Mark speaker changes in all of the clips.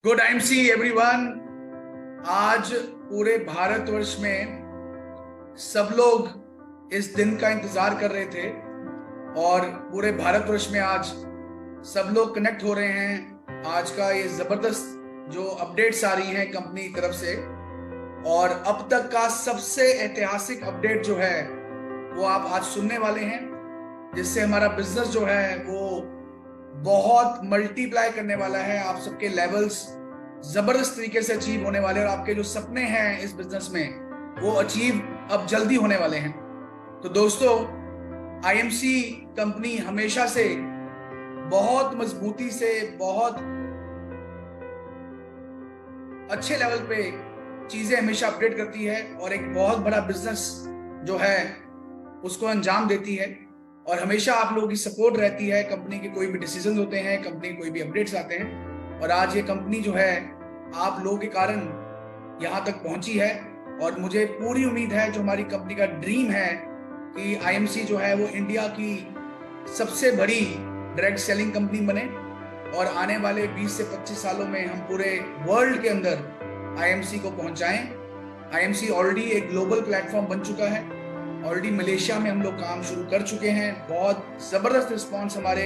Speaker 1: Good IMC everyone. आज पूरे भारतवर्ष में सब लोग इस दिन का इंतजार कर रहे थे और पूरे भारतवर्ष में आज सब लोग कनेक्ट हो रहे हैं। आज का ये जबरदस्त जो अपडेट्स आ रही हैं कंपनी की तरफ से, और अब तक का सबसे ऐतिहासिक अपडेट जो है वो आप आज सुनने वाले हैं, जिससे हमारा बिजनेस जो है वो बहुत मल्टीप्लाई करने वाला है। आप सबके लेवल्स जबरदस्त तरीके से अचीव होने वाले हैं और आपके जो सपने हैं इस बिजनेस में वो अचीव अब जल्दी होने वाले हैं। तो दोस्तों, आईएमसी कंपनी हमेशा से बहुत मजबूती से बहुत अच्छे लेवल पे चीजें हमेशा अपडेट करती है और एक बहुत बड़ा बिजनेस जो है उसको अंजाम देती है, और हमेशा आप लोगों की सपोर्ट रहती है। कंपनी के कोई भी डिसीजन होते हैं, कंपनी के कोई भी अपडेट्स आते हैं, और आज ये कंपनी जो है आप लोगों के कारण यहाँ तक पहुंची है। और मुझे पूरी उम्मीद है, जो हमारी कंपनी का ड्रीम है कि आईएमसी जो है वो इंडिया की सबसे बड़ी डायरेक्ट सेलिंग कंपनी बने, और आने वाले 20 से 25 सालों में हम पूरे वर्ल्ड के अंदर आईएमसी को पहुंचाएं। आईएमसी ऑलरेडी एक ग्लोबल प्लेटफॉर्म बन चुका है। ऑलरेडी मलेशिया में हम लोग काम शुरू कर चुके हैं। बहुत जबरदस्त रिस्पांस हमारे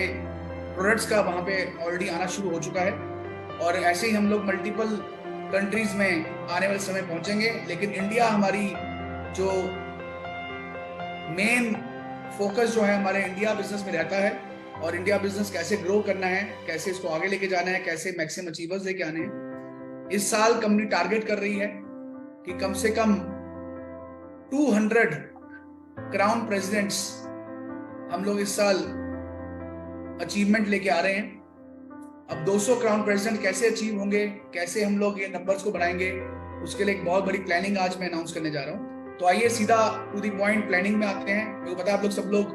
Speaker 1: प्रोडक्ट्स का वहां पे ऑलरेडी आना शुरू हो चुका है, और ऐसे ही हम लोग मल्टीपल कंट्रीज में आने वाले समय पहुंचेंगे। लेकिन इंडिया हमारी जो मेन फोकस जो है हमारे इंडिया बिजनेस में रहता है, और इंडिया बिजनेस कैसे ग्रो करना है, कैसे इसको आगे लेके जाना है, कैसे मैक्सिमम अचीवर्स लेके आने हैं। इस साल कंपनी टारगेट कर रही है कि कम से कम 200 क्राउन प्रेसिडेंट्स हम लोग इस साल अचीवमेंट लेके आ रहे हैं। अब 200 क्राउन प्रेसिडेंट कैसे अचीव होंगे, कैसे हम लोग ये नंबर्स को बढ़ाएंगे, उसके लिए एक बहुत बड़ी प्लानिंग आज मैं अनाउंस करने जा रहा हूँ। तो आइए सीधा टू द पॉइंट प्लानिंग में आते हैं। मुझे पता है आप लोग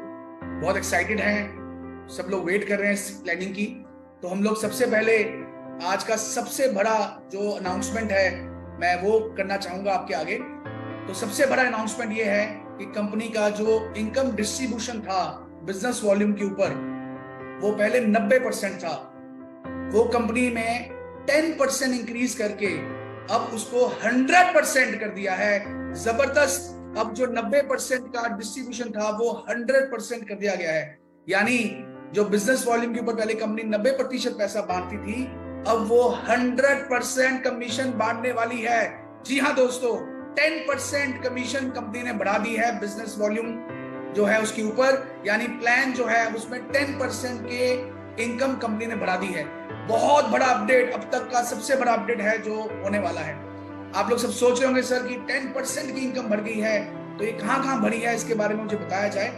Speaker 1: बहुत एक्साइटेड हैं, सब लोग वेट कर रहे हैं इस प्लानिंग की। तो हम लोग सबसे पहले आज का सबसे बड़ा जो अनाउंसमेंट है मैं वो करना चाहूंगा आपके आगे। तो सबसे बड़ा अनाउंसमेंट ये है कि कंपनी का जो इनकम डिस्ट्रीब्यूशन था बिजनेस वॉल्यूम के ऊपर, वो पहले 90% था, वो कंपनी में 10% इंक्रीज करके अब उसको 100% कर दिया है। जबरदस्त। अब जो 90% का डिस्ट्रीब्यूशन था वो 100% कर दिया गया है। यानी जो बिजनेस वॉल्यूम के ऊपर पहले कंपनी 90% पैसा बांटती थी, अब वो 100% कमीशन बांटने वाली है। जी हाँ दोस्तों, 10% कमीशन कंपनी ने बढ़ा दी है बिजनेस वॉल्यूम जो है उसके ऊपर। यानी प्लान जो है उसमें 10% के इनकम कंपनी ने बढ़ा दी है। बहुत बड़ा अपडेट, अब तक का सबसे बड़ा अपडेट है जो होने वाला है। आप लोग सब सोच रहे होंगे सर कि 10% की इनकम बढ़ गई है, तो ये कहां कहां बढ़ी है, इसके बारे में मुझे बताया जाए।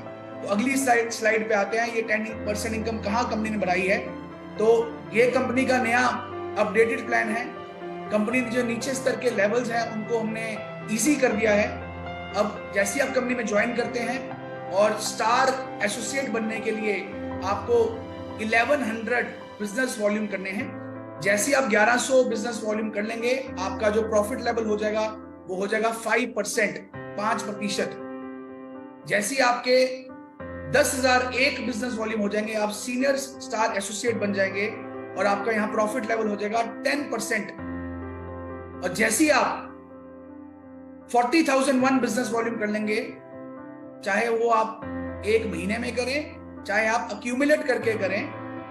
Speaker 1: तो अगली स्लाइड पे आते हैं। ये 10% इनकम कहां कंपनी ने बढ़ाई है। तो ये कंपनी का नया अपडेटेड प्लान है। कंपनी के जो नीचे स्तर के लेवल्स हैं उनको हमने इजी कर दिया है। अब जैसे आप कंपनी में ज्वाइन करते हैं और स्टार एसोसिएट बनने के लिए आपको 1100 बिजनेस वॉल्यूम करने हैं। जैसे आप 1100 बिजनेस वॉल्यूम कर लेंगे, आपका जो प्रॉफिट लेवल हो जाएगा वो हो जाएगा 5%। जैसे आपके 10,001 बिजनेस वॉल्यूम हो जाएंगे, आप सीनियर स्टार एसोसिएट बन जाएंगे और आपका यहां प्रॉफिट लेवल हो जाएगा 10%। और जैसे आप 40,001 बिजनेस वॉल्यूम कर लेंगे, चाहे वो आप एक महीने में करें, चाहे आप अक्यूमुलेट करके करें,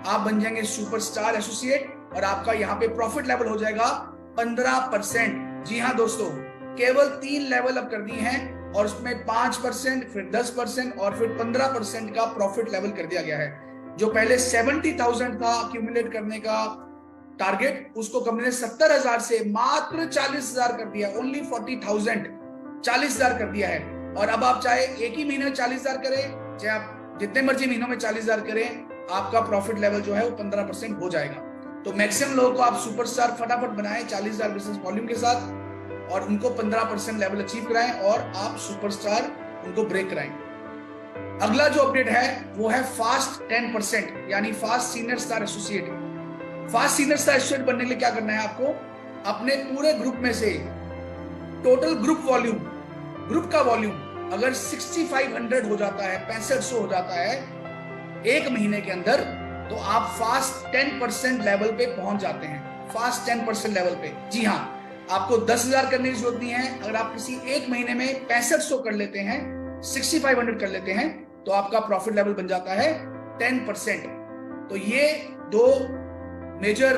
Speaker 1: आप बन जाएंगे सुपरस्टार एसोसिएट और आपका यहाँ पे प्रॉफिट लेवल हो जाएगा 15%। जी हाँ दोस्तों, केवल 3 लेवल अब कर दिए हैं और उसमें 5%, फिर 10% और फिर 15% का प्रॉफिट लेवल कर दिया गया है। जो पहले 70,000 था अक्यूमुलेट करने का टारगेट, उसको कंपनी ने 70,000 से मात्र 40,000 कर दिया। ओनली 40,000, 40,000 कर दिया है। और अब आप चाहे एक ही महीने में 40,000 करें, चाहे आप जितने मर्जी महीनों में 40,000 करें, आपका प्रॉफिट लेवल जो है वो 15% हो जाएगा। तो मैक्सिमम लोगों को आप सुपरस्टार फटाफट बनाएं 40,000 बिजनेस वॉल्यूम के साथ, और उनको 15% लेवल अचीव कराएं और आप सुपरस्टार उनको ब्रेक कराएं। अगला जो अपडेट है वो है फास्ट 10%, यानी fast senior star associate. Fast senior star associate बनने के लिए क्या करना है आपको, अपने पूरे ग्रुप में से टोटल ग्रुप वॉल्यूम, ग्रुप का वॉल्यूम अगर 6500 हो जाता है, 6500 हो जाता है एक महीने के अंदर, तो आप फास्ट 10% लेवल पे पहुंच जाते हैं। फास्ट 10% लेवल पे। जी हाँ, आपको 10,000 करने की जरूरत नहीं है। अगर आप किसी एक महीने में 6500 कर लेते हैं, 6500 कर लेते हैं, तो आपका प्रॉफिट लेवल बन जाता है 10%। तो ये दो मेजर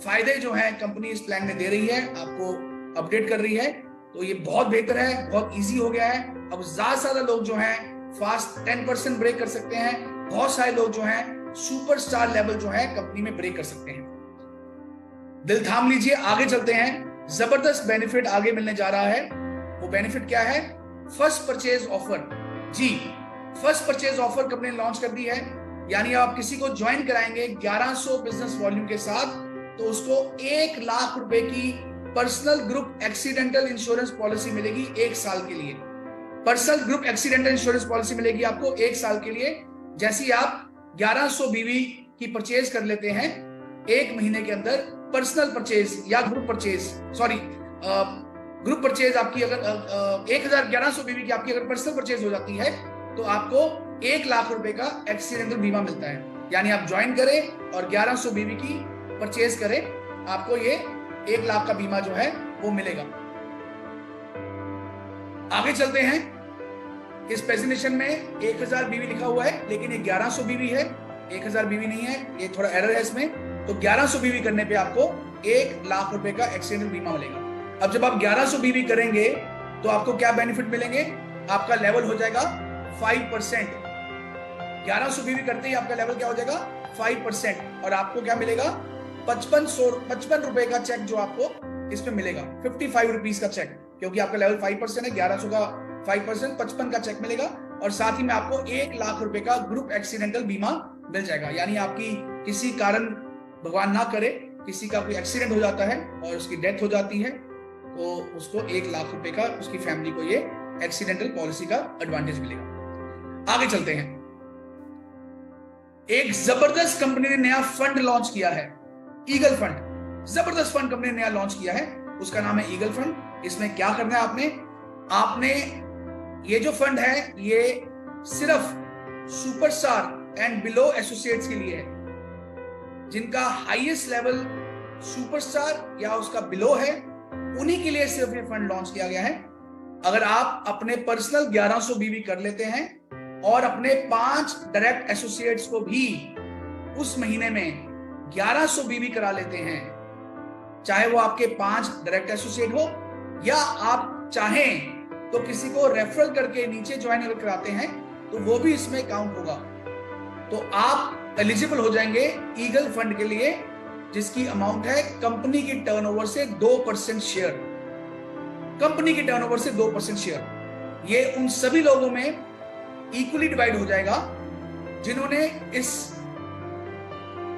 Speaker 1: फायदे जो हैं कंपनी इस प्लान में दे रही है, आपको अपडेट कर रही है। तो ये बहुत बेहतर है, बहुत इजी हो गया है। अब ज्यादा से ज्यादा लोग जो हैं फास्ट 10% ब्रेक कर सकते हैं। बहुत सारे लोग जो हैं सुपरस्टार लेवल जो है कंपनी में ब्रेक कर सकते हैं। दिल थाम लीजिए, आगे चलते हैं। जबरदस्त बेनिफिट आगे मिलने जा रहा है। वो बेनिफिट क्या है? First purchase offer. जी, फर्स्ट परचेज ऑफर कंपनी ने लॉन्च कर दी है। यानी आप किसी को ज्वाइन कराएंगे 1100 बिजनेस वॉल्यूम के साथ, तो उसको 1 लाख रुपए की personal group accidental insurance policy मिलेगी 1 साल के लिए। Personal group accidental insurance policy मिलेगी आपको 1 साल के लिए। जैसे ही आप 1100 बीवी की परचेज कर लेते हैं, 1 महीने के अंदर पर्सनल परचेज या ग्रुप परचेज, ग्रुप परचेज आपकी अगर 1100 बीवी की आपकी अगर पर्सनल परचेज हो जाती है, तो आपको 1 लाख रुपए का एक्सीडेंटल बीमा मिलता है। यानी आप ज्वाइन करें और 1100 बीवी की परचेज करें, आपको ये 1 लाख का बीमा जो है वो मिलेगा। आगे चलते हैं। इस प्रेजेंटेशन में 1000 बीवी लिखा हुआ है, लेकिन ये 1100 बीवी है, 1000 बीवी नहीं है, ये थोड़ा एरर है इसमें। तो 1100 बीवी करने पे आपको 1 लाख रुपए का एक्सीडेंटल बीमा मिलेगा। अब जब आप 1100 बीवी करेंगे तो आपको क्या बेनिफिट मिलेंगे? आपका लेवल हो जाएगा 5%। 1100 बीवी करते ही आपका लेवल क्या हो जाएगा? 5%। और आपको क्या मिलेगा? 55 रुपए का चेक जो आपको इसमें मिलेगा, 55 रुपीज का चेक, क्योंकि आपका लेवल 5% है। 1100 का 5%, 55 का चेक मिलेगा। और साथ ही में आपको 1 लाख रुपए का ग्रुप एक्सीडेंटल बीमा मिल जाएगा। यानी आपकी किसी कारण, भगवान ना करे, किसी का कोई एक्सीडेंट हो जाता है और उसकी डेथ हो जाती है, तो उसको 1 लाख रुपए का, उसकी फैमिली को ये एक्सीडेंटल पॉलिसी का एडवांटेज मिलेगा। आगे चलते हैं। एक जबरदस्त कंपनी ने नया फंड लॉन्च किया है, ईगल फंड। जबरदस्त फंड कंपनी ने नया लॉन्च किया है, उसका नाम है ईगल फंड। इसमें क्या करना है आपने ये जो फंड है ये सिर्फ सुपरस्टार एंड बिलो एसोसिएट्स के लिए है, जिनका हाईएस्ट लेवल सुपरस्टार या उसका बिलो है, उन्हीं के लिए सिर्फ ये फंड लॉन्च किया गया है। अगर आप अपने पर्सनल 1100 बीवी कर लेते हैं और अपने 5 डायरेक्ट एसोसिएट्स को भी उस महीने में 1100 बीवी करा लेते हैं, चाहे वो आपके 5 डायरेक्ट एसोसिएट हो या आप चाहें तो किसी को रेफरल करके नीचे ज्वाइन कराते हैं, तो वो भी इसमें काउंट होगा। तो आप एलिजिबल हो जाएंगे ईगल फंड के लिए, जिसकी अमाउंट है कंपनी की टर्नओवर से 2% शेयर। कंपनी की टर्नओवर से 2% शेयर ये उन सभी लोगों में इक्वली डिवाइड हो जाएगा जिन्होंने इस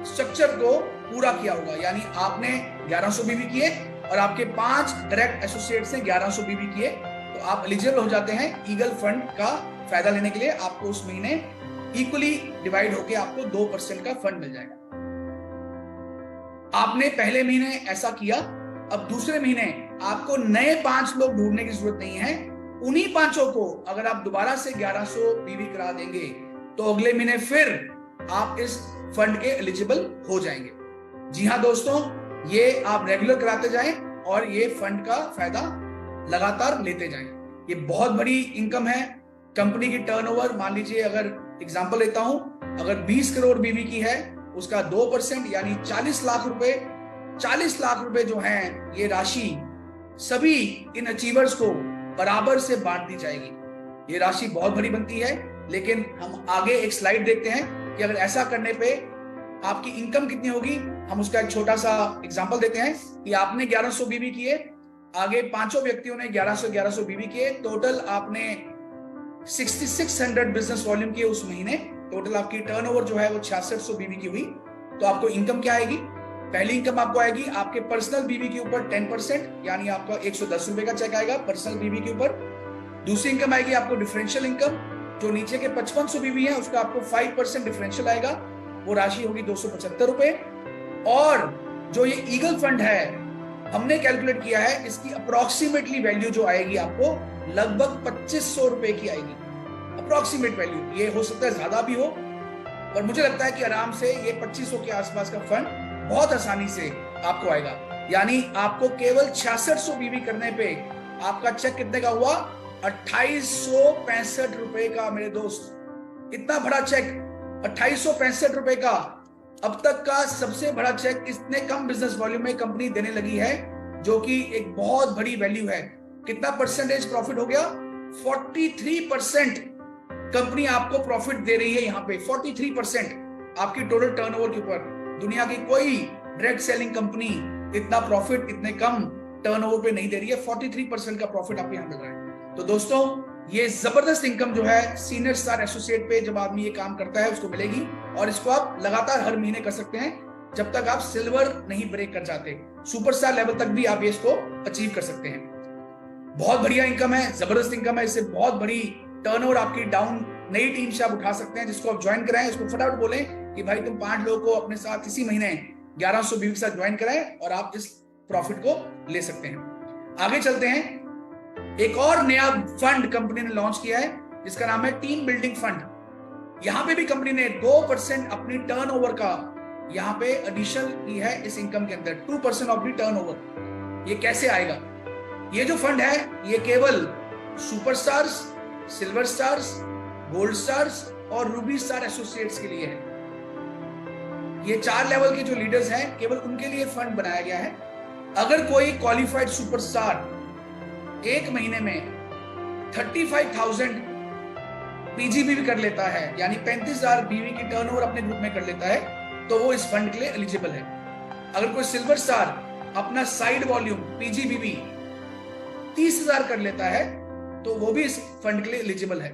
Speaker 1: स्ट्रक्चर को पूरा किया होगा। यानी आपने 1100 बीवी किए और आपके 5 डायरेक्ट एसोसिएट्स ने 1100 बीवी किए, तो आप एलिजिबल हो जाते हैं ईगल फंड का फायदा लेने के लिए। आपको उस महीने इक्वली डिवाइड होकर आपको 2% का फंड मिल जाएगा। आपने पहले महीने ऐसा किया, अब दूसरे महीने आपको नए 5 लोग ढूंढने की जरूरत नहीं है। उन्हीं 5 को अगर आप दोबारा से 1100 बीवी करा देंगे, तो अगले महीने फिर आप इस फंड के एलिजिबल हो जाएंगे। जी हाँ दोस्तों, ये आप रेगुलर कराते जाएं और ये फंड का फायदा लगातार लेते जाएं। ये बहुत बड़ी इनकम है। कंपनी की टर्नओवर, मान लीजिए अगर एग्जांपल लेता हूं, अगर 20 करोड़ बीवी की है, उसका 2% यानी 40 लाख रुपए। 40 लाख रुपए जो हैं, ये राशि सभी इन अचीवर्स को बराबर से बांट दी जाएगी। ये राशि बहुत बड़ी बनती है, लेकिन हम आगे एक स्लाइड देखते हैं कि अगर ऐसा करने पे आपकी इनकम कितनी होगी। हम उसका एक छोटा सा एग्जांपल देते हैं कि आपने 1100 बीवी किए, आगे 5 व्यक्तियों ने 1100 बीवी किए, टोटल आपने 6600 बिजनेस वॉल्यूम किए उस महीने। टोटल आपकी टर्नओवर जो है वो 6600 बीवी की हुई। तो आपको इनकम क्या आएगी? पहली इनकम आपको आएगी आपके पर्सनल बीवी के ऊपर 10%, यानी आपका 110 रुपए का चेक आएगा पर्सनल बीवी के ऊपर। दूसरी इनकम आएगी आपको डिफरेंशियल इनकम, जो नीचे के 5500 बीवी है उसका आपको 5% डिफरेंशियल आएगा, वो राशि होगी 275 रुपए। और जो ये ईगल फंड है, हमने कैलकुलेट किया है, इसकी अप्रोक्सीमेटली वैल्यू जो आएगी आपको लगभग 2500 रुपए की आएगी। अप्रोक्सीमेट वैल्यू, ये हो सकता है ज्यादा भी हो, पर मुझे लगता है कि आराम से ये 2500 के आसपास का फंड बहुत आसानी से आपको आएगा। यानी आपको केवल 6600 बीवी करने पे आपका चेक कितने का हुआ? 2865 रुपए का मेरे दोस्त। इतना बड़ा चेक 2865 रुपए का अब तक का सबसे बड़ा चेक इतने कम बिजनेस वॉल्यूम में कंपनी देने लगी है, जो कि एक बहुत बड़ी वैल्यू है। कितना परसेंटेज प्रॉफिट हो गया? 43% कंपनी आपको प्रॉफिट दे रही है यहाँ पे। 43% आपकी टोटल टर्नओवर के ऊपर। दुनिया की कोई डायरेक्ट सेलिंग कंपनी इतना प्रॉफिट इतने कम टर्नओवर पे नहीं दे रही है। 43% का प्रॉफिट आपको यहाँ मिल रहा है। तो दोस्तों, ये जबरदस्त इनकम जो है सीनियर स्टार एसोसिएट पे जब आदमी ये काम करता है उसको मिलेगी, और इसको आप लगातार हर महीने कर सकते हैं जब तक आप सिल्वर नहीं ब्रेक कर जाते। सुपरस्टार लेवल तक भी आप इसको अचीव कर सकते हैं। बहुत बढ़िया इनकम है, जबरदस्त इनकम है। इससे बहुत बड़ी टर्नओवर आपकी डाउन नई टीम से आप उठा सकते हैं, जिसको आप ज्वाइन कराएं। उसको फटाफट बोलें कि भाई तुम 5 लोगों को अपने साथ इसी महीने 1100 बीवी के साथ ज्वाइन कराएं और आप इस प्रॉफिट को ले सकते हैं। आगे चलते हैं। एक और नया फंड कंपनी ने लॉन्च किया है जिसका नाम है टीम बिल्डिंग फंड। यहां पे भी कंपनी ने 2% अपनी टर्नओवर का यहां पे एडिशन की है इस इनकम के अंदर। 2% ऑफ दी टर्नओवर। ये कैसे आएगा? ये जो फंड है ये केवल superstars, silver stars, gold stars और रूबी स्टार एसोसिएट्स के लिए है। ये 4 लेवल के जो लीडर्स हैं केवल उनके लिए फंड बनाया गया है। अगर कोई क्वालिफाइड सुपरस्टार एक महीने में 35,000 पीजीबीवी कर लेता है, यानी 35,000 बीवी की टर्नओवर अपने ग्रुप में कर लेता है, तो वो इस फंड के लिए एलिजिबल है। अगर कोई सिल्वर स्टार अपना साइड वॉल्यूम पीजीबीवी 30,000 कर लेता है तो वो भी इस फंड के लिए एलिजिबल है।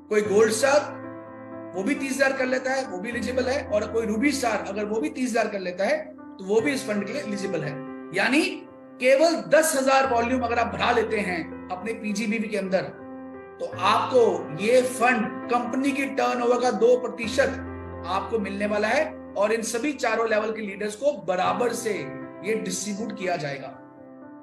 Speaker 1: कोई गोल्ड स्टार वो भी 30,000 कर लेता है, वो भी एलिजिबल है। और कोई रूबी स्टार अगर वो भी 30,000 कर लेता है तो वो भी इस फंड के लिए एलिजिबल है। यानी केवल 10,000 वॉल्यूम अगर आप बढ़ा लेते हैं अपने पीजीबीवी के अंदर, तो आपको ये फंड कंपनी की टर्नओवर का 2% आपको मिलने वाला है, और इन सभी चारों लेवल के लीडर्स को बराबर से ये डिस्ट्रीब्यूट किया जाएगा।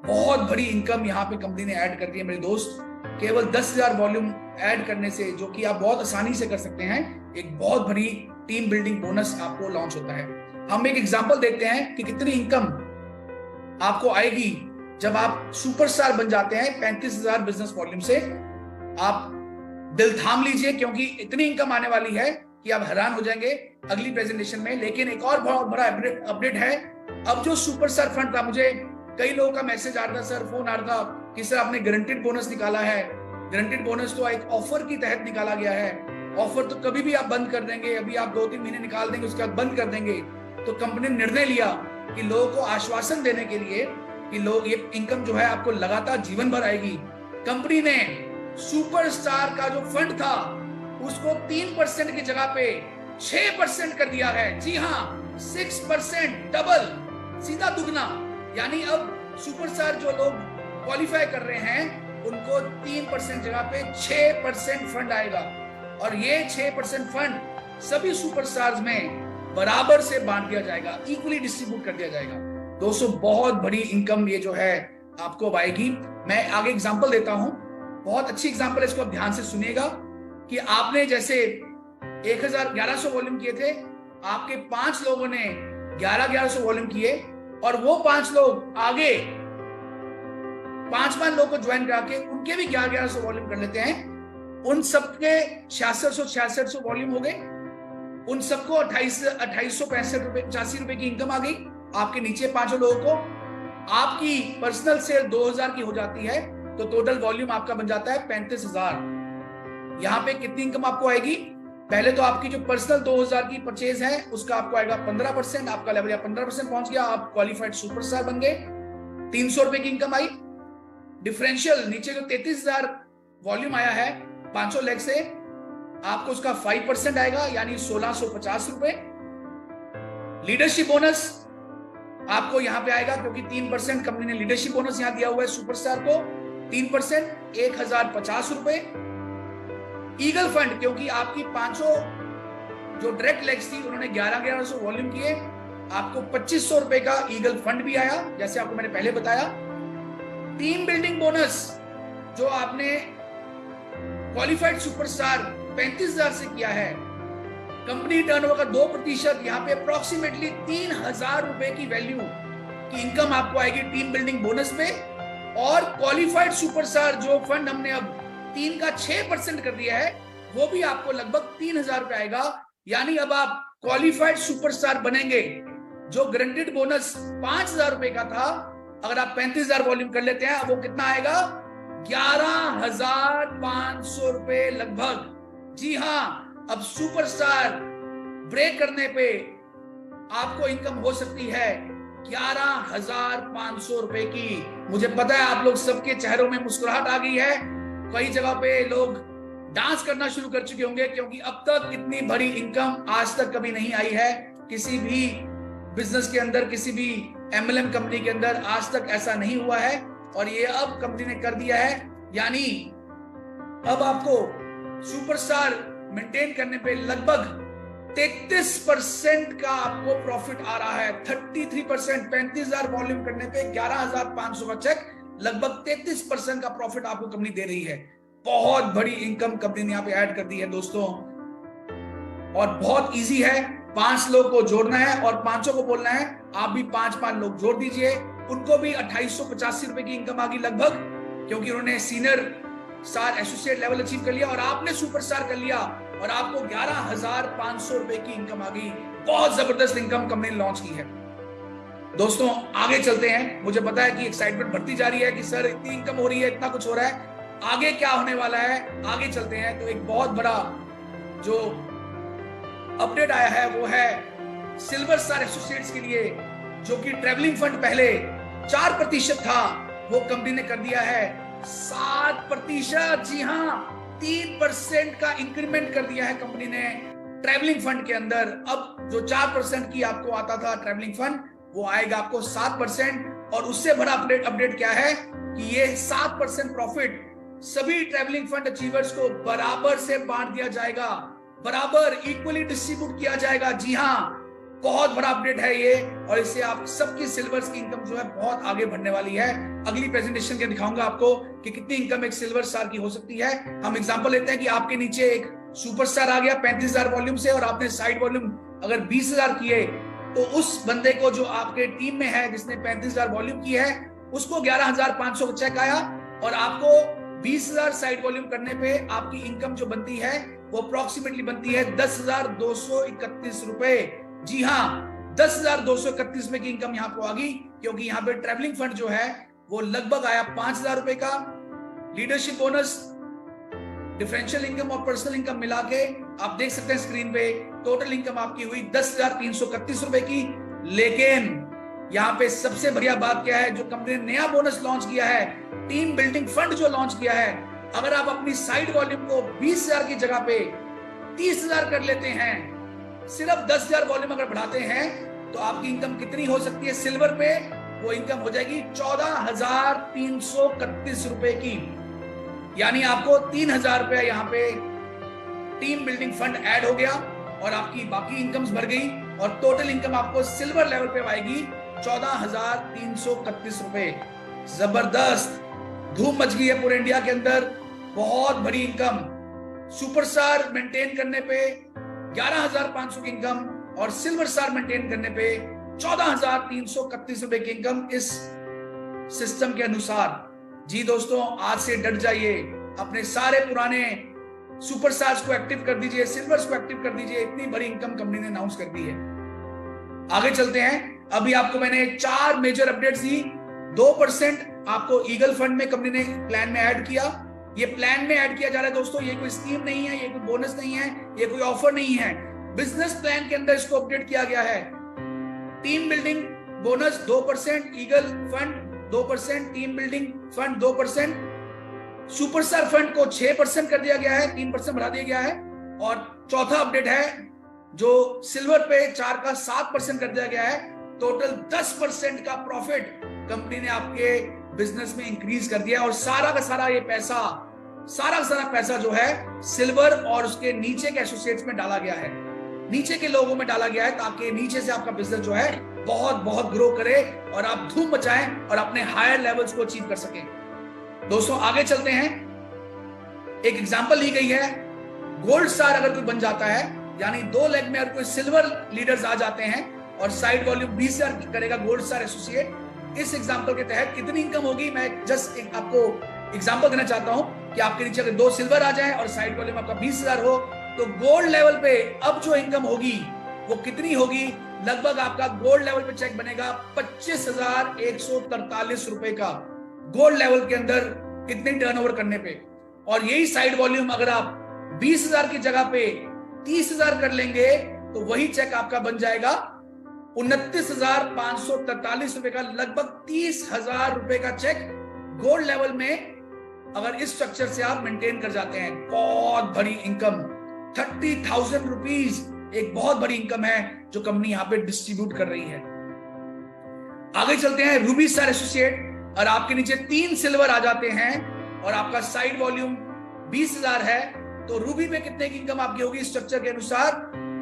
Speaker 1: बहुत बड़ी इनकम यहाँ पे कंपनी ने ऐड कर दी है मेरे दोस्त। केवल 10,000 वॉल्यूम ऐड करने से, जो कि आप बहुत आसानी से कर सकते हैं, एक बहुत बड़ी टीम बिल्डिंग बोनस आपको लॉन्च होता है। हम एक एग्जांपल देखते हैं कि कितनी इनकम आपको आएगी जब आप सुपरस्टार बन जाते हैं 35,000 बिजनेस वॉल्यूम से। आप दिल थाम लीजिए, क्योंकि इतनी इनकम आने वाली है कि आप हैरान हो जाएंगे अगली प्रेजेंटेशन में। लेकिन एक और बहुत बड़ा अपडेट है। अब जो सुपरस्टार फंड था, मुझे कई लोगों का मैसेज आ रहा था, सर फोन आ रहा था कि सर आपने गारंटेड बोनस निकाला है। गारंटेड बोनस तो एक ऑफर की तहत निकाला गया है। ऑफर तो कभी भी आप बंद कर देंगे, अभी आप 2-3 महीने निकाल देंगे उसके बाद बंद कर देंगे। तो कंपनी ने निर्णय लिया कि लोगों को आश्वासन देने के लिए कि लोग ये इनकम जो है आपको लगातार जीवन भर आएगी, कंपनी ने सुपरस्टार का जो फंड था उसको 3% की जगह पे 6% कर दिया है। जी हाँ, 6%, डबल, सीधा दुगना। यानी अब सुपरस्टार जो लोग क्वालिफाई कर रहे हैं उनको 3% जगह पे 6% फंड आएगा, और ये 6% फंड सभी सुपरस्टार्स में बराबर से बांट दिया जाएगा, इक्वली डिस्ट्रीब्यूट कर दिया जाएगा। दोस्तों, बहुत बड़ी इनकम ये जो है आपको आएगी। मैं आगे एग्जांपल देता हूं, बहुत अच्छी एग्जांपल है, इसको आप ध्यान से सुनिएगा। कि आपने जैसे 1100 वॉल्यूम किए थे, आपके 5 लोगों ने 1100 वॉल्यूम किए, और वो 5 लोग आगे 5 लोगों को ज्वाइन करा के उनके भी 1100 वॉल्यूम कर लेते हैं। उन सबके 6600 वॉल्यूम हो गए। उन सबको 2865 रुपए 85 रुपए की इनकम आ गई। आपके नीचे 5 लोगों को आपकी पर्सनल सेल 2000 की हो जाती है, तो टोटल वॉल्यूम आपका बन जाता है 35,000। यहाँ पे कितनी इनकम आपको आएगी? पहले तो आपकी जो पर्सनल 2000 की परचेज है उसका आपको आएगा 15%। आपका लेवल 15% पहुंच गया, आप क्वालिफाइड सुपरस्टार बन गए। 300 रुपए की इनकम आई। डिफरेंशियल नीचे जो 33,000 वॉल्यूम आया है 500 लेग से, आपको उसका 5% आएगा, यानी 1650 रुपए। लीडरशिप बोनस आपको यहां पे आएगा, क्योंकि 3% कंपनी ने लीडरशिप बोनस यहां दिया हुआ है सुपरस्टार को। 3% 1050 रुपए। ईगल फंड, क्योंकि आपकी 500 जो डायरेक्ट लेग्स थी उन्होंने 1100 वॉल्यूम किए, आपको 2500 रुपए का ईगल फंड भी आया, जैसे आपको मैंने पहले बताया। टीम बिल्डिंग बोनस जो आपने क्वालिफाइड सुपरस्टार 35,000 से किया है, कंपनी टर्नओवर का 2%, यहाँ पे अप्रोक्सीमेटली 3,000 रुपए की वैल्यू की इनकम आपको आएगी टीम बिल्डिंग बोनस पे, और क्वालिफाइड सुपरस्टार जो फंड हमने अब 3 का 6% कर दिया है, वो भी आपको लगभग 3,000 रुपए आएगा। यानी अब आप क्वालिफाइड सुपरस्टार बनेंगे। जो गारंटीड बोनस 5,000 रुपए का था, अगर आप 35,000 वॉल्यूम कर लेते हैं, अब वो कितना आएगा? 11,500 रुपए लगभग। जी हाँ, अब सुपरस्टार ब्रेक करने पे आपको इनकम हो सकती है 11,500 रुपए की। मुझे पता है आप लोग सबके चेहरों में मुस्कुराहट आ गई है, कई जगह पे लोग डांस करना शुरू कर चुके होंगे, क्योंकि अब तक इतनी बड़ी इनकम आज तक कभी नहीं आई है किसी भी बिजनेस के अंदर, किसी भी एमएलएम कंपनी के अंदर आज तक ऐसा नहीं हुआ है, और ये अब कंपनी ने कर दिया है। यानी अब आपको सुपरस्टार मेंटेन करने पे लगभग 33% का आपको प्रॉफिट आ रहा है। 33%, 35,000 वॉल्यूम करने पे 11,500 का चेक, लगभग 33% का प्रॉफिट आपको कंपनी दे रही है। बहुत बड़ी इनकम कंपनी ने यहाँ पे ऐड कर दी है दोस्तों, और बहुत इजी है। 5 लोग को जोड़ना है और 5 को बोलना है आप भी 5 लोग जोड़ दीजिए। उनको भी 2885 रुपए की इनकम आ गई लगभग, क्योंकि उन्होंने senior star associate level achieve कर लिया और आपने सुपरस्टार कर लिया, और आपको 11,500 रुपए की इनकम आ गई। बहुत जबरदस्त इनकम कंपनी ने लॉन्च की है दोस्तों। आगे चलते हैं। मुझे पता है कि एक्साइटमेंट बढ़ती जा रही है कि सर इतनी इनकम हो रही है, इतना कुछ हो रहा है, आगे क्या होने वाला है। आगे चलते हैं। तो एक बहुत बड़ा जो अपडेट आया है वो है सिल्वर स्टार एसोसिएट्स के लिए, जो कि ट्रैवलिंग फंड पहले 4% था, वो कंपनी ने कर दिया है 7%। जी हाँ, 3% का इंक्रीमेंट कर दिया है कंपनी ने ट्रैवलिंग फंड के अंदर। अब जो 4% की आपको आता था ट्रैवलिंग फंड, वो आएगा आपको 7%। और उससे बड़ा अपडेट क्या है कि ये 7% प्रॉफिट सभी ट्रैवलिंग फंड अचीवर्स को बराबर से बांट दिया जाएगा, बराबर इक्वली डिस्ट्रीब्यूट किया जाएगा। जी हाँ, बहुत बड़ा अपडेट है ये, और इससे आप सबकी सिल्वर्स की इनकम जो है बहुत आगे बढ़ने वाली है। अगली प्रेजेंटेशन के दिखाऊंगा आपको कि कितनी इनकम एक सिल्वर स्टार की हो सकती है। हम एग्जांपल लेते हैं कि आपके नीचे एक सुपरस्टार आ गया 35,000 वॉल्यूम से, और आपने साइड वॉल्यूम अगर 20,000 किए, तो उस बंदे को जो आपके टीम में है जिसने 35,000 वॉल्यूम की है, उसको 11,500 का चेक आया, और आपको 20,000 साइड वॉल्यूम करने पे आपकी इनकम जो बनती है वो अप्रोक्सीमेटली बनती है 10,231 रुपए। जी हाँ, 10,231 रुपए की इनकम यहाँ को आ गई, क्योंकि यहाँ पे ट्रैवलिंग फंड जो है वो लगभग आया 5,000 रुपए का। लीडरशिप बोनस, डिफरेंशियल इनकम और पर्सनल इनकम मिला के आप देख सकते हैं स्क्रीन पे, टोटल इनकम आपकी हुई 10,331 रुपए की। लेकिन यहाँ पे सबसे बढ़िया बात क्या है, जो कंपनी ने नया बोनस लॉन्च किया है, टीम बिल्डिंग फंड जो लॉन्च किया है, अगर आप अपनी साइड वॉल्यूम को 20,000 की जगह पे 30,000 कर लेते हैं, सिर्फ 10,000 वॉल्यूम अगर बढ़ाते हैं, तो आपकी इनकम कितनी हो सकती है सिल्वर पे? वो इनकम हो जाएगी 14,331 रुपए की। यानी आपको 3,000 रुपया यहाँ पे टीम बिल्डिंग फंड ऐड हो गया, और आपकी बाकी इनकम्स बढ़ गई, और टोटल इनकम आपको सिल्वर लेवल पे आएगी 14,331 रुपए। जबरदस्त धूम मच गई है पूरे इंडिया के अंदर, बहुत बड़ी इनकम। सुपरस्टार मेंटेन करने पे 11,500 की इनकम, और सिल्वर स्टार मेंटेन करने पे 14,331 रुपए की इनकम इस सिस्टम के अनुसार। जी दोस्तों, आज से डट जाइए, अपने सारे पुराने सुपरस्टार्स को एक्टिव कर दीजिए, सिल्वर्स को एक्टिव कर दीजिए। इतनी बड़ी इनकम कंपनी ने अनाउंस कर दी है। आगे चलते हैं। अभी आपको मैंने 4 मेजर अपडेट्स दी। 2% आपको ईगल फंड में कंपनी ने प्लान में ऐड किया। ये प्लान में ऐड किया जा रहा है दोस्तों, ये कोई स्कीम नहीं है, ये कोई बोनस नहीं है, ये कोई ऑफर नहीं है, बिजनेस प्लान के अंदर इसको अपडेट किया गया है। Team building bonus 2%, eagle fund 2%, team building fund 2%, superstar fund को 6% कर दिया गया है, 3% बढ़ा दिया गया है। और चौथा अपडेट है जो सिल्वर पे 4 का 7% कर दिया गया है। टोटल 10% का प्रॉफिट कंपनी ने आपके बिजनेस में इंक्रीज कर दिया, और सारा का सारा ये पैसा, सारा जो है सिल्वर और उसके नीचे के एसोसिएट्स में डाला गया है, नीचे के लोगों में डाला गया है, ताकि नीचे से आपका बिजनेस जो है बहुत बहुत ग्रो करे और आप धूम मचाएं और अपने हायर लेवल्स को अचीव कर सकें। दोस्तों आगे चलते हैं। एक एग्जांपल ली गई है, गोल्ड स्टार अगर कोई बन जाता है, यानी 2 लेग में अगर कोई सिल्वर लीडर्स आ जाते हैं, और साइड वॉल्यूम 20,000 करेगा गोल्ड स्टार एसोसिएट। इस एग्जांपल के तहत कितनी इनकम होगी, मैं जस्ट एक आपको एग्जांपल देना चाहता हूं कि आपके नीचे अगर 2 सिल्वर आ जाए और साइड वॉल्यूम आपका 20,000 हो, तो गोल्ड लेवल पे अब जो इनकम होगी वो कितनी होगी? लगभग आपका गोल्ड लेवल पे चेक बनेगा 25,143 रुपए का, गोल्ड लेवल के अंदर इतने टर्नओवर करने पे। और यही साइड वॉल्यूम अगर आप 20,000 की जगह पे 30,000 कर लेंगे तो वही चेक आपका बन जाएगा 29,543 रुपए का, लगभग 30,000 रुपए का चेक गोल्ड लेवल में अगर इस स्ट्रक्चर से आप मेंटेन कर जाते हैं। बहुत बड़ी इनकम, 30,000 रुपीज एक बहुत बड़ी इनकम है जो कंपनी यहां पे डिस्ट्रीब्यूट कर रही है। आगे चलते हैं, रूबी स्टार एसोसिएट। और आपके नीचे 3 सिल्वर आ जाते हैं और आपका साइड वॉल्यूम 20,000 है, तो रूबी में कितने की इनकम आपकी होगी स्ट्रक्चर के अनुसार?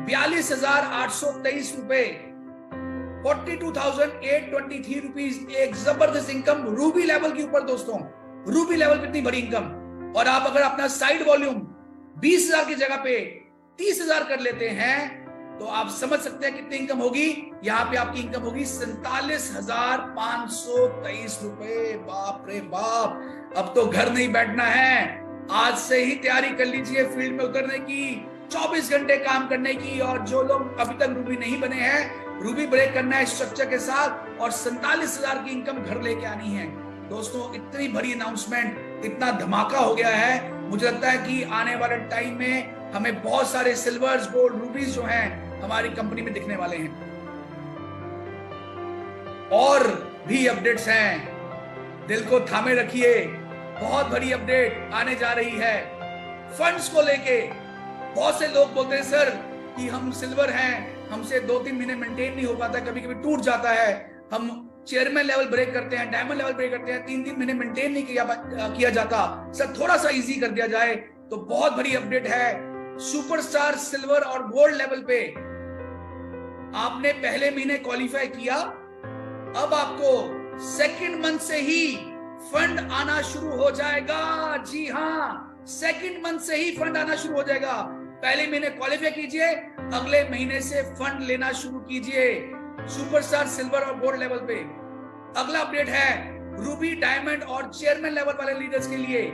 Speaker 1: 42,823 रुपए, 42,823 रुपीज। एक जबरदस्त इनकम रूबी लेवल के ऊपर दोस्तों, रूबी लेवल पे इतनी बड़ी इनकम। और आप अगर अपना साइड वॉल्यूम 20,000 की जगह पे 30,000 कर लेते हैं तो आप समझ सकते हैं कितनी इनकम होगी। यहां पे आपकी इनकम होगी 47,523 रुपए। बाप रे बाप, अब तो घर नहीं बैठना है, आज से ही तैयारी कर लीजिए फील्ड में उतरने की, 24 घंटे काम करने की। और जो लोग अभी तक रूबी नहीं बने हैं, रूबी ब्रेक करना है स्ट्रक्चर के साथ और 47,000 की इनकम घर लेके आनी है। दोस्तों इतनी बड़ी अनाउंसमेंट, इतना धमाका हो गया है, मुझे लगता है कि आने वाले टाइम में हमें बहुत सारे सिल्वर्स, गोल्ड, रूबीज जो हैं हमारी कंपनी में दिखने वाले हैं। और भी अपडेट्स हैं, दिल को थामे रखिए, बहुत बड़ी अपडेट आने जा रही है फंड्स को लेके। बहुत से लोग बोलते हैं सर कि हम सिल्वर हैं, हमसे 2-3 महीने मेंटेन नहीं हो पाता, कभी कभी टूट जाता है, हम चेयरमैन लेवल ब्रेक करते हैं, डायमंड लेवल ब्रेक करते हैं, 3-3 महीने मेंटेन नहीं किया जाता, सर थोड़ा सा इजी कर दिया जाए। तो बहुत बड़ी अपडेट है, सुपरस्टार सिल्वर और गोल्ड लेवल पे आपने पहले महीने क्वालिफाई किया, अब आपको सेकंड मंथ से ही फंड आना शुरू हो जाएगा। जी हाँ, सेकंड मंथ से ही फंड आना शुरू हो जाएगा। पहले महीने क्वालिफाई कीजिए, अगले महीने से फंड लेना शुरू कीजिए सुपरस्टार सिल्वर और गोल्ड लेवल पे। अगला अपडेट है रूबी, डायमंड और चेयरमैन लेवल वाले लीडर्स के लिए।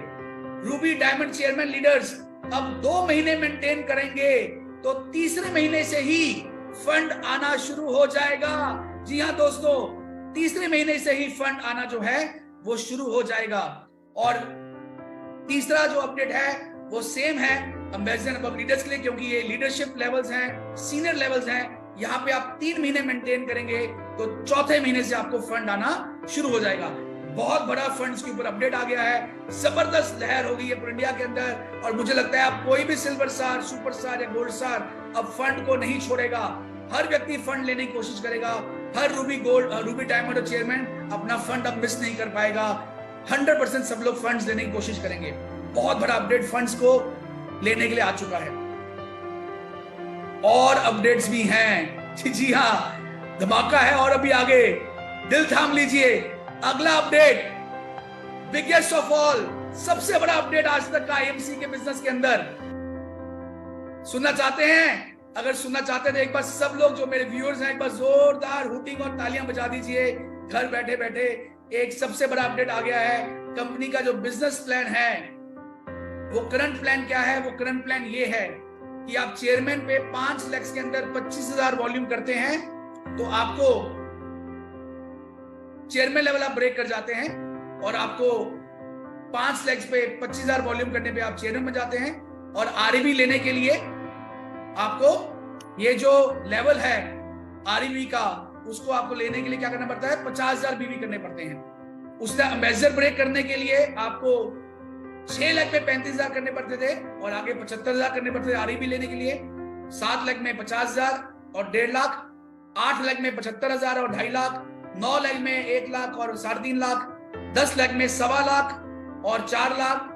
Speaker 1: रूबी, डायमंड, चेयरमैन लीडर्स अब 2 महीने मेंटेन करेंगे तो तीसरे महीने से ही फंड आना शुरू हो जाएगा। जी हाँ दोस्तों, तीसरे महीने से ही फंड आना जो है वो शुरू हो जाएगा। और तीसरा जो अपडेट है वो सेम है एम्बेसडर अबव लीडर्स के लिए, क्योंकि ये लीडरशिप लेवल्स हैं, सीनियर लेवल्स हैं। यहाँ पे आप 3 महीने मेंटेन करेंगे तो चौथे महीने से आपको फंड आना शुरू हो जाएगा। बहुत बड़ा फंड्स के ऊपर अपडेट आ गया है, जबरदस्त लहर हो गई है पूरे इंडिया के अंदर। और मुझे लगता है आप कोई भी सिल्वर स्टार, सुपर स्टार या गोल्ड स्टार अब फंड को नहीं छोड़ेगा, हर व्यक्ति फंड लेने की कोशिश करेगा। हर रूबी, गोल्ड, रूबी, डायमंड और चेयरमैन अपना फंड अब मिस नहीं कर पाएगा। 100% सब लोग फंड्स लेने की कोशिश करेंगे। बहुत बड़ा अपडेट फंड्स को लेने के लिए आ चुका है। और अपडेट्स भी हैं, जी हाँ, धमाका है और अभी आगे, दिल थाम लीजिए। अगला अपडेट, बिगेस्ट ऑफ ऑल, सबसे बड़ा अपडेट आज तक का आईएमसी के बिजनेस के अंदर। सुनना चाहते हैं? अगर सुनना चाहते हैं तो एक बार सब लोग जो मेरे व्यूअर्स हैं एक बार जोरदार हुटिंग और तालियां बजा दीजिए। घर बैठे बैठे एक सबसे बड़ा अपडेट आ गया है। कंपनी का जो बिजनेस प्लान है, वो करंट प्लान क्या है? वो करंट प्लान ये है कि आप चेयरमैन पे 5 लाख के अंदर 25,000 वॉल्यूम करते हैं तो आपको चेयरमैन लेवल आप ब्रेक कर जाते हैं और आपको 5 लाख पे 25,000 वॉल्यूम करने पे आप चेयरमैन में जाते हैं। और आरईबी लेने के लिए आपको ये जो लेवल है आरईबी का, उसको आपको लेने के लिए क्या करना पड़ता है? 50,000 बीवी करने पड़ते हैं। उसने एम्बेसडर ब्रेक करने के लिए आपको 6 लाख में 35,000 करने पड़ते थे और आगे 75,000 करने पड़ते थे आरईबी लेने के लिए। 7 लाख में 50,000 और 1.5 लाख, 8 लाख में 75,000 और 2.5 लाख, 9 लाख में 1 लाख और 3.5 लाख, 10 लाख में 1.25 लाख और 4 लाख,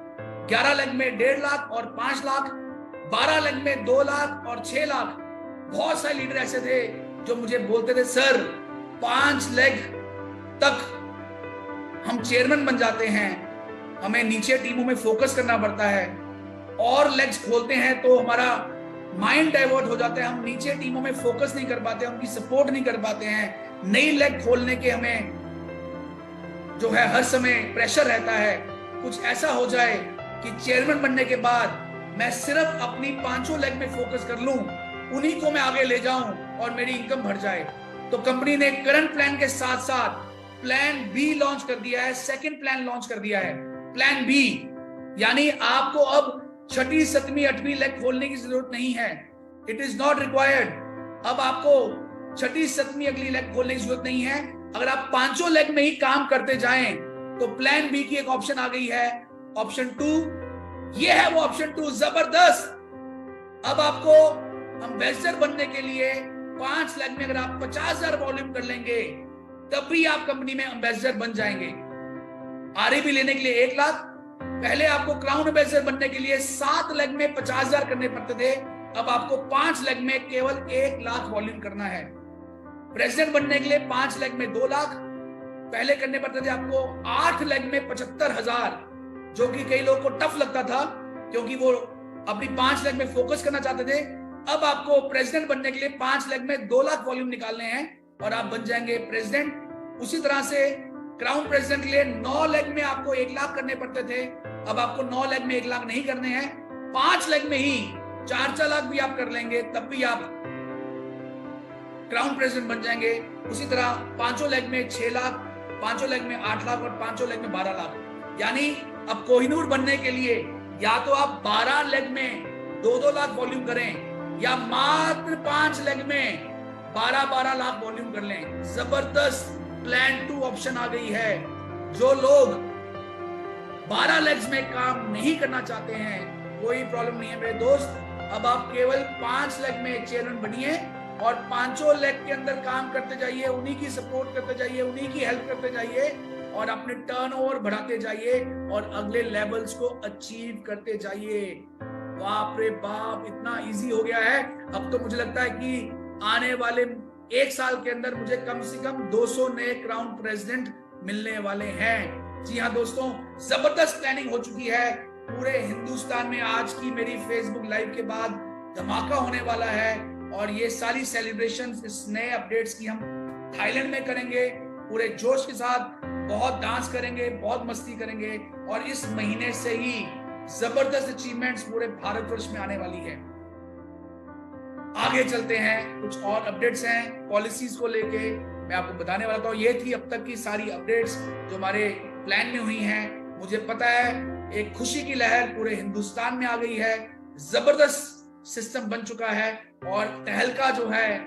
Speaker 1: 11 लाख में 1.5 लाख और 5 लाख, 12 लाख में 2 लाख और 6 लाख। बहुत सारे लीडर ऐसे थे जो मुझे बोलते थे सर 5 लाख तक हम चेयरमैन बन जाते हैं, हमें नीचे टीमों में फोकस करना पड़ता है, और लेग्स खोलते हैं तो हमारा माइंड डाइवर्ट हो जाता है, हम नीचे टीमों में फोकस नहीं कर पाते, उनकी सपोर्ट नहीं कर पाते हैं। नई लेग खोलने के हमें जो है हर समय प्रेशर रहता है। कुछ ऐसा हो जाए कि चेयरमैन बनने के बाद मैं सिर्फ अपनी 5 लेग में फोकस कर लूं, उन्हीं को मैं आगे ले जाऊं और मेरी इनकम बढ़ जाए। तो कंपनी ने करंट प्लान के साथ साथ प्लान बी लॉन्च कर दिया है, सेकंड प्लान लॉन्च कर दिया है, प्लान बी। यानी आपको अब 6ठी 7वीं 8वीं लेग खोलने की जरूरत नहीं है, इट इज नॉट रिक्वायर्ड। अब आपको 6ठी 7वीं अगली लेग खोलने की जरूरत नहीं है। अगर आप 5 लेग में ही काम करते जाएं तो प्लान बी की एक ऑप्शन आ गई है, ऑप्शन 2। ये है वो ऑप्शन 2, जबरदस्त। अब आपको एम्बेसडर बनने के लिए 5 लेग में अगर आप 50,000 वॉल्यूम कर लेंगे तब भी आप कंपनी में एम्बेसडर बन जाएंगे। आरईबी लेने के लिए 1 लाख, पहले आपको क्राउन एम्बेसडर बनने के लिए 7 लेग में 50,000 करने पड़ते थे, अब आपको 5 लेग में केवल 1 लाख वॉल्यूम करना है। प्रेसिडेंट बनने के लिए 5 लेग में 2 लाख, पहले करने पड़ते थे आपको 8 लेग में 75,000, जो कि कई लोगों को टफ लगता था क्योंकि वो अपनी 5 लेग में फोकस करना चाहते थे। अब आपको प्रेसिडेंट बनने के लिए 5 लेग में 2 लाख वॉल्यूम निकालने हैं और आप बन जाएंगे प्रेसिडेंट। उसी तरह से क्राउन प्रेसिडेंट के लिए 9 लेग में आपको 1 लाख करने पड़ते थे, अब आपको 9 लेग में 1 लाख नहीं करने हैं, 5 लेग में ही 4 लाख भी आप कर लेंगे तब भी आप क्राउन प्रेसिडेंट बन जाएंगे। उसी तरह 5 लेग में 6 लाख, 5 लेग में 8 लाख और 5 लेग में 12 लाख। यानी अब कोहिनूर बनने के लिए या तो आप 12 लेग में 2-2 लाख वॉल्यूम करें या मात्र 5 लेग में 12-12 लाख वॉल्यूम कर लें। जबरदस्त प्लान 2 ऑप्शन आ गई है। जो लोग 12 लेग्स में काम नहीं करना चाहते हैं कोई प्रॉब्लम नहीं है मेरे दोस्त, अब आप केवल 5 लेग में चेयरमैन बनिए और 5 लेग के अंदर काम करते जाइए, उन्हीं की सपोर्ट करते जाइए, उन्हीं की हेल्प करते जाइए और अपने टर्नओवर बढ़ाते जाइए और अगले लेवल्स को अचीव करते जाइए। बाप रे बाप, इतना इजी हो गया है। अब तो मुझे लगता है कि आने वाले 1 साल के अंदर मुझे कम से कम 200 नए क्राउन प्रेसिडेंट मिलने वाले हैं। जी हाँ दोस्तों, जबरदस्त प्लानिंग हो चुकी है पूरे हिंदुस्तान में। आज की मेरी फेसबुक लाइव के बाद धमाका होने वाला है और ये सारी सेलिब्रेशंस, इस नए अपडेट्स की हम थाईलैंड में करेंगे पूरे जोश के साथ। बहुत डांस करेंगे, बहुत मस्ती करेंगे और इस महीने से ही जबरदस्त अचीवमेंट्स पूरे भारतवर्ष में आने वाली है। आगे चलते हैं, कुछ और अपडेट्स हैं पॉलिसीज को लेके मैं आपको बताने वाला था। ये थी अब तक की सारी अपडेट्स जो हमारे प्लान में हुई हैं। मुझे पता है एक खुशी की लहर पूरे हिंदुस्तान में आ गई है, जबरदस्त सिस्टम बन चुका है और तहलका जो है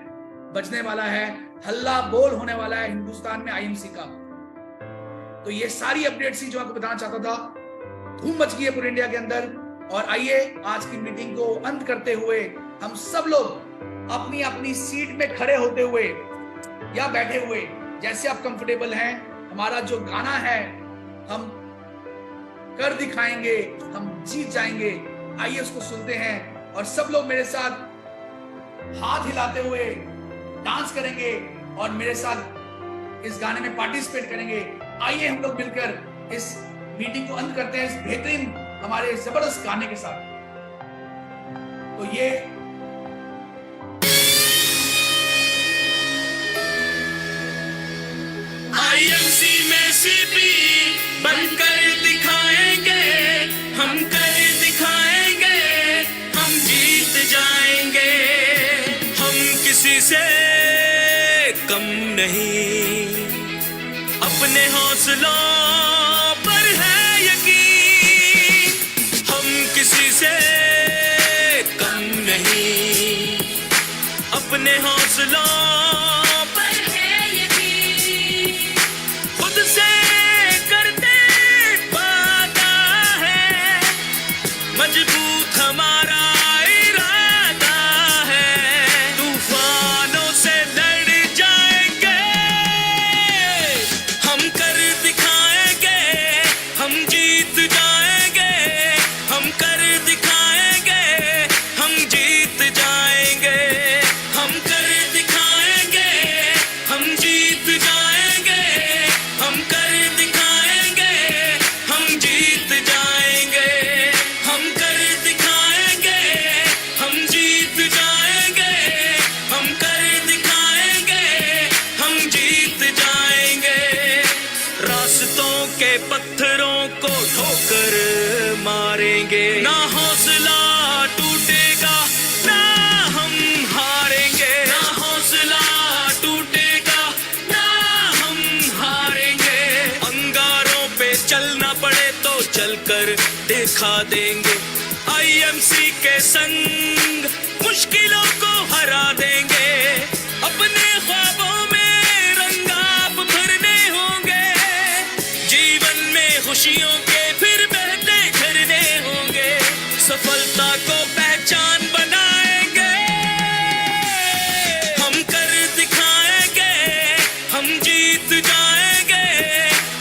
Speaker 1: बजने वाला है, हल्ला बोल होने वाला है हिंदुस्तान में आईएमसी का। तो ये सारी अपडेट्स ही जो आपको बताना चाहता था। धूम मच गई है पूरे इंडिया के अंदर। और आइए आज की मीटिंग को अंत करते हुए हम सब लोग अपनी अपनी सीट में खड़े होते हुए या बैठे हुए, जैसे आप कंफर्टेबल हैं, हमारा जो गाना है हम कर दिखाएंगे, हम जीत जाएंगे, आइए उसको सुनते हैं और सब लोग मेरे साथ हाथ हिलाते हुए डांस करेंगे और मेरे साथ इस गाने में पार्टिसिपेट करेंगे। आइए हम लोग मिलकर इस मीटिंग को अंत करते हैं इस बेहतरीन हमारे जबरदस्त गाने के साथ। तो ये
Speaker 2: आईएमसी में सीपी बनकर दिखाएंगे, हम कर दिखाएंगे, हम जीत जाएंगे। हम किसी से कम नहीं, अपने हौसलों पर है यकीन। हम किसी से कम नहीं, अपने हौसलों पर है यकीन। खुद से करते वादा है, मजबूत हमारा इरादा है। तूफानों से लड़ जाएंगे, हम कर दिखाएंगे, रास्तों के पत्थरों को ठोकर मारेंगे, ना हौसला टूटेगा ना हम हारेंगे, ना हौसला टूटेगा ना हम हारेंगे। अंगारों पे चलना पड़े तो चलकर दिखा देंगे, आईएमसी के संग मुश्किलों को हरा देंगे। अपने ख्वाबों में रंगाप भरने होंगे, जीवन में खुशियों के फिर बहते झरने होंगे। सफलता को पहचान बनाएंगे, हम कर दिखाएंगे, हम जीत जाएंगे,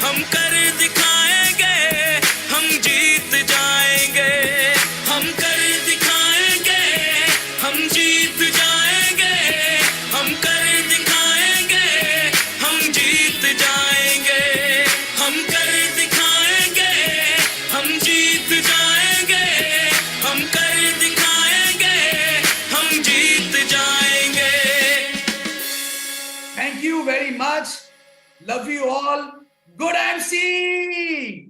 Speaker 2: हम कर दिखाएंगे, हम जीत जाएंगे, हम कर दिखाएंगे, हम जीत जाएंगे, हम कर दिखाएंगे, हम जीत जाएंगे, हम कर दिखाएंगे, हम जीत जाएंगे, हम कर दिखाएंगे, हम जीत जाएंगे।
Speaker 1: Thank you very much. Love you all. Good MC.